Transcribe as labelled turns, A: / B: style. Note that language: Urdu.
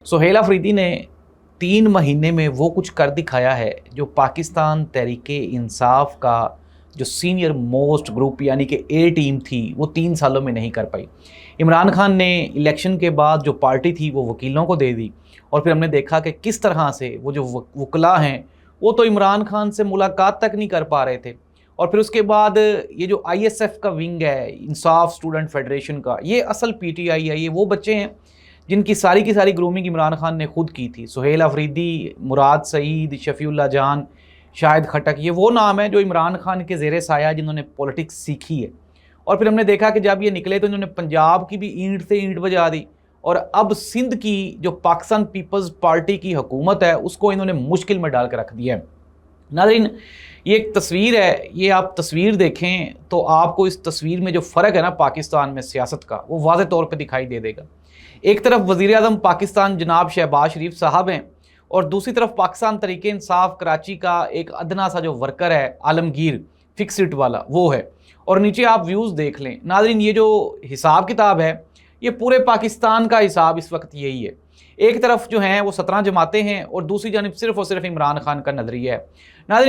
A: سہیل افریدی نے 3 مہینے میں وہ کچھ کر دکھایا ہے جو پاکستان تحریک انصاف کا جو سینئر موسٹ گروپ یعنی کہ اے ٹیم تھی وہ 3 سالوں میں نہیں کر پائی۔ عمران خان نے الیکشن کے بعد جو پارٹی تھی وہ وکیلوں کو دے دی، اور پھر ہم نے دیکھا کہ کس طرح سے وہ جو وکلاء ہیں وہ تو عمران خان سے ملاقات تک نہیں کر پا رہے تھے، اور پھر اس کے بعد یہ جو آئی ایس ایف کا ونگ ہے انصاف اسٹوڈنٹ فیڈریشن کا، یہ اصل پی ٹی آئی ہے، یہ وہ بچے ہیں جن کی ساری گرومنگ عمران خان نے خود کی تھی۔ سہیل افریدی، مراد سعید، شفیع اللہ جان، شاہد خٹک، یہ وہ نام ہیں جو عمران خان کے زیر سایہ جنہوں نے پولیٹکس سیکھی ہے، اور پھر ہم نے دیکھا کہ جب یہ نکلے تو انہوں نے پنجاب کی بھی اینٹ سے اینٹ بجا دی، اور اب سندھ کی جو پاکستان پیپلز پارٹی کی حکومت ہے اس کو انہوں نے مشکل میں ڈال کے رکھ دیا ہے۔ ناظرین، یہ ایک تصویر ہے، یہ آپ تصویر دیکھیں تو آپ کو اس تصویر میں جو فرق ہے نا پاکستان میں سیاست کا، وہ واضح طور پہ دکھائی دے گا۔ ایک طرف وزیر اعظم پاکستان جناب شہباز شریف صاحب ہیں، اور دوسری طرف پاکستان تحریک انصاف کراچی کا ایک ادنا سا جو ورکر ہے عالمگیر فکسٹ والا، وہ ہے، اور نیچے آپ ویوز دیکھ لیں۔ ناظرین، یہ جو حساب کتاب ہے یہ پورے پاکستان کا حساب اس وقت یہی ہے۔ ایک طرف جو ہیں وہ 17 جماعتیں ہیں، اور دوسری جانب صرف اور صرف عمران خان کا نظریہ ہے۔ ناظرین،